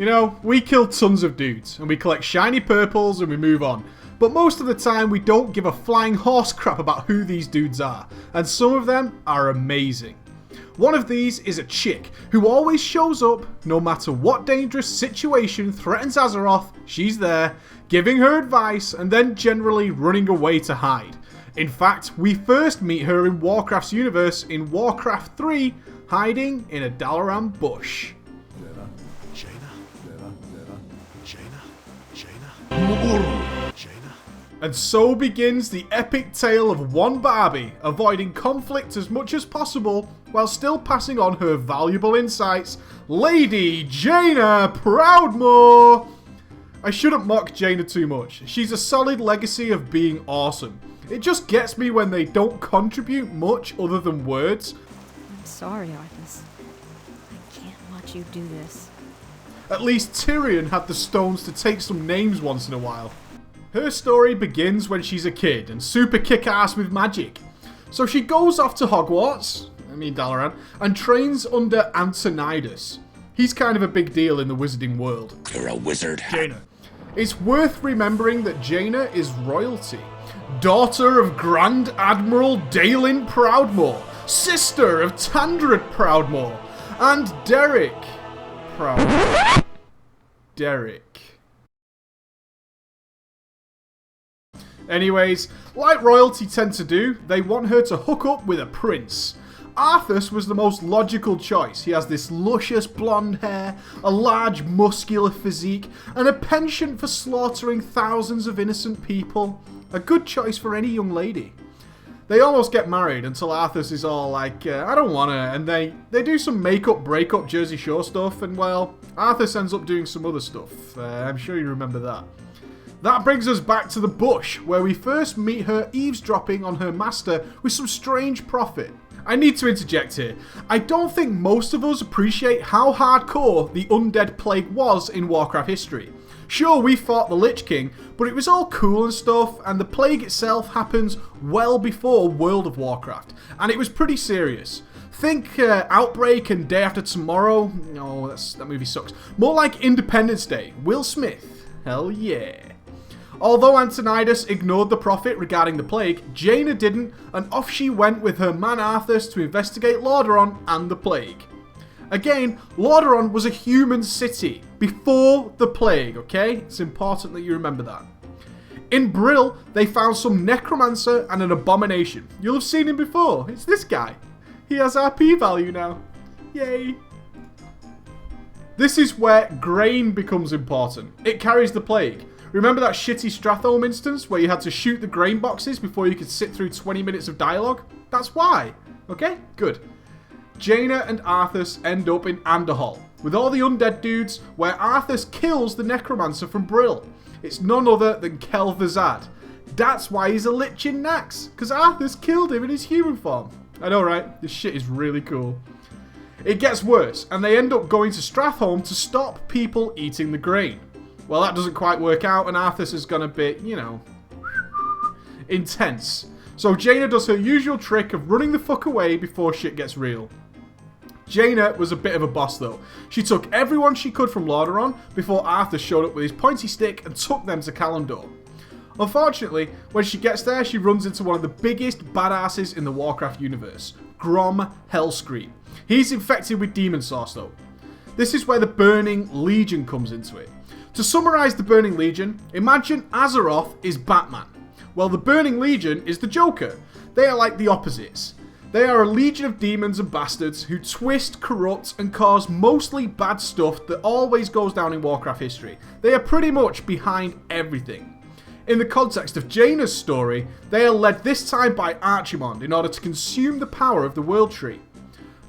You know, we kill tons of dudes, and we collect shiny purples and we move on. But most of the time we don't give a flying horse crap about who these dudes are, and some of them are amazing. One of these is a chick who always shows up no matter what dangerous situation threatens Azeroth. She's there, giving her advice and then generally running away to hide. In fact, we first meet her in Warcraft's universe in Warcraft 3, hiding in a Dalaran bush. And so begins the epic tale of one Barbie avoiding conflict as much as possible while still passing on her valuable insights, Lady Jaina Proudmoore! I shouldn't mock Jaina too much. She's a solid legacy of being awesome. It just gets me when they don't contribute much other than words. I'm sorry, Arthas. I can't watch you do this. At least Tyrion had the stones to take some names once in a while. Her story begins when she's a kid and super kick-ass with magic. So she goes off to Hogwarts, Dalaran, and trains under Antonidas. He's kind of a big deal in the wizarding world. You're a wizard. Jaina. It's worth remembering that Jaina is royalty. Daughter of Grand Admiral Daelin Proudmoore, sister of Tandred Proudmoore, and Derek Proudmoore. Derek. Anyways, like royalty tend to do, they want her to hook up with a prince. Arthas was the most logical choice. He has this luscious blonde hair, a large muscular physique, and a penchant for slaughtering thousands of innocent people. A good choice for any young lady. They almost get married until Arthas is all like, I don't wanna, and they do some make-up, break-up Jersey Shore stuff, and well, Arthas ends up doing some other stuff. I'm sure you remember that. That brings us back to the bush, where we first meet her eavesdropping on her master with some strange profit. I need to interject here. I don't think most of us appreciate how hardcore the undead plague was in Warcraft history. Sure, we fought the Lich King, but it was all cool and stuff, and the plague itself happens well before World of Warcraft, and it was pretty serious. Think Outbreak and Day After Tomorrow. No, that movie sucks. More like Independence Day. Will Smith. Hell yeah. Although Antonidas ignored the prophet regarding the plague, Jaina didn't, and off she went with her man Arthas to investigate Lordaeron and the plague. Again, Lordaeron was a human city before the plague, okay? It's important that you remember that. In Brill, they found some necromancer and an abomination. You'll have seen him before. It's this guy. He has RP value now. Yay. This is where grain becomes important. It carries the plague. Remember that shitty Stratholme instance where you had to shoot the grain boxes before you could sit through 20 minutes of dialogue? That's why. Okay? Good. Jaina and Arthas end up in Anderhall with all the undead dudes where Arthas kills the necromancer from Brill. It's none other than Kel'Thuzad. That's why he's a lich in Nax, because Arthas killed him in his human form. I know, right? This shit is really cool. It gets worse, and they end up going to Stratholme to stop people eating the grain. Well, that doesn't quite work out, and Arthas is gonna be, intense. So Jaina does her usual trick of running the fuck away before shit gets real. Jaina was a bit of a boss, though. She took everyone she could from Lordaeron before Arthas showed up with his pointy stick and took them to Kalimdor. Unfortunately, when she gets there, she runs into one of the biggest badasses in the Warcraft universe, Grom Hellscream. He's infected with demon sauce, though. This is where the Burning Legion comes into it. To summarise the Burning Legion, imagine Azeroth is Batman. Well, the Burning Legion is the Joker. They are like the opposites. They are a legion of demons and bastards who twist, corrupt, and cause mostly bad stuff that always goes down in Warcraft history. They are pretty much behind everything. In the context of Jaina's story, they are led this time by Archimonde in order to consume the power of the World Tree.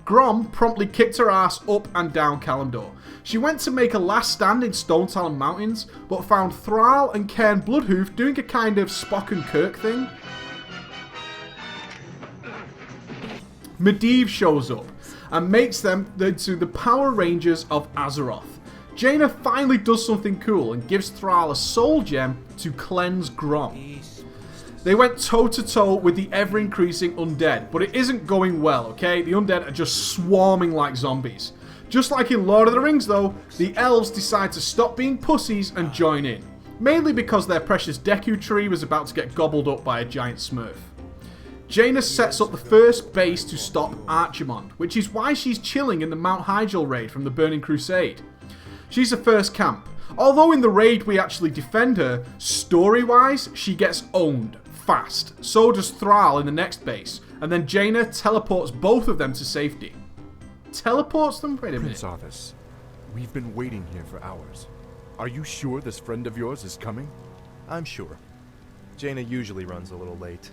Grom promptly kicked her ass up and down Kalimdor. She went to make a last stand in Stone Talon Mountains, but found Thrall and Cairn Bloodhoof doing a kind of Spock and Kirk thing. Medivh shows up and makes them into the Power Rangers of Azeroth. Jaina finally does something cool and gives Thrall a soul gem to cleanse Grom. They went toe-to-toe with the ever-increasing undead, but it isn't going well, okay? The undead are just swarming like zombies. Just like in Lord of the Rings though, the elves decide to stop being pussies and join in. Mainly because their precious Deku tree was about to get gobbled up by a giant smurf. Jaina sets up the first base to stop Archimond, which is why she's chilling in the Mount Hyjal raid from the Burning Crusade. She's the first camp. Although in the raid we actually defend her, story-wise, she gets owned fast. So does Thrall in the next base, and then Jaina teleports both of them to safety. Teleports them? Wait a minute. Prince Arthas, we've been waiting here for hours. Are you sure this friend of yours is coming? I'm sure. Jaina usually runs a little late.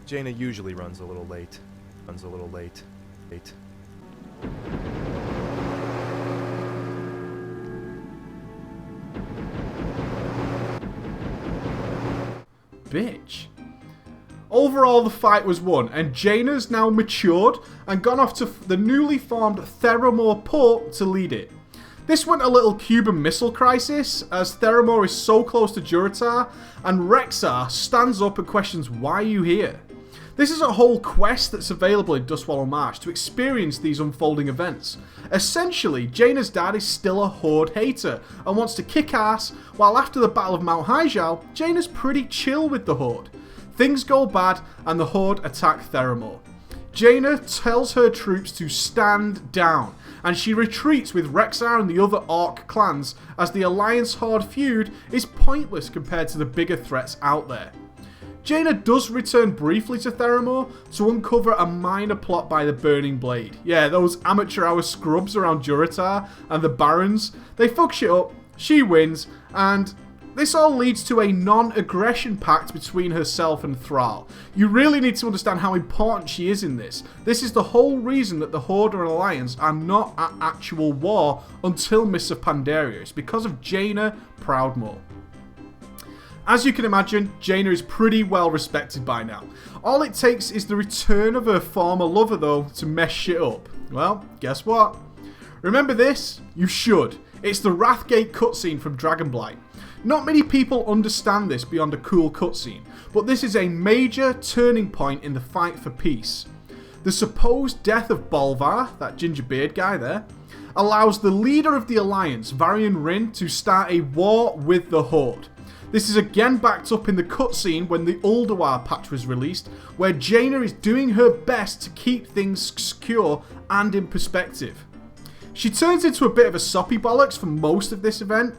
Runs a little late. Bitch. Overall, the fight was won, and Jaina's now matured and gone off to the newly formed Theramore port to lead it. This went a little Cuban Missile Crisis, as Theramore is so close to Durotar, and Rexxar stands up and questions, why are you here? This is a whole quest that's available in Dustwallow Marsh to experience these unfolding events. Essentially, Jaina's dad is still a Horde hater and wants to kick ass, while after the Battle of Mount Hyjal, Jaina's pretty chill with the Horde. Things go bad and the Horde attack Theramore. Jaina tells her troops to stand down, and she retreats with Rexxar and the other Orc clans, as the Alliance-Horde feud is pointless compared to the bigger threats out there. Jaina does return briefly to Theramore to uncover a minor plot by the Burning Blade. Yeah, those amateur hour scrubs around Durotar and the Barons, they fuck shit up, she wins, and this all leads to a non-aggression pact between herself and Thrall. You really need to understand how important she is in this. This is the whole reason that the Horde and Alliance are not at actual war until Mists of Pandaria. It's because of Jaina Proudmoore. As you can imagine, Jaina is pretty well respected by now. All it takes is the return of her former lover though to mess shit up. Well, guess what? Remember this? You should. It's the Wrathgate Cut Scene from Dragonblight. Not many people understand this beyond a cool cutscene, but this is a major turning point in the fight for peace. The supposed death of Bolvar, that ginger beard guy there, allows the leader of the Alliance, Varian Rin, to start a war with the Horde. This is again backed up in the cutscene when the Ulduar patch was released, where Jaina is doing her best to keep things secure and in perspective. She turns into a bit of a soppy bollocks for most of this event,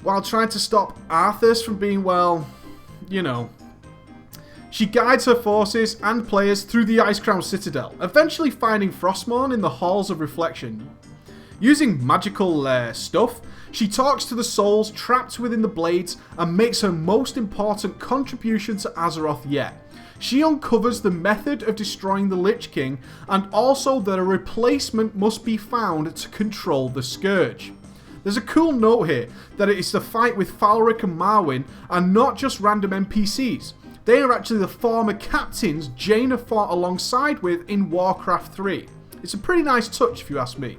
while trying to stop Arthas from being, well, you know. She guides her forces and players through the Icecrown Citadel, eventually finding Frostmourne in the Halls of Reflection. Using magical stuff, she talks to the souls trapped within the blades and makes her most important contribution to Azeroth yet. She uncovers the method of destroying the Lich King, and also that a replacement must be found to control the Scourge. There's a cool note here that it is the fight with Falric and Marwyn and not just random NPCs. They are actually the former captains Jaina fought alongside with in Warcraft 3. It's a pretty nice touch if you ask me.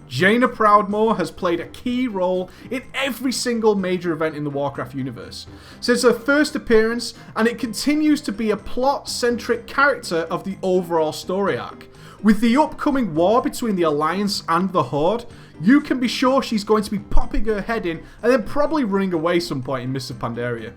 Jaina Proudmoore has played a key role in every single major event in the Warcraft universe since her first appearance, and it continues to be a plot-centric character of the overall story arc. With the upcoming war between the Alliance and the Horde, you can be sure she's going to be popping her head in and then probably running away some point in Mists of Pandaria.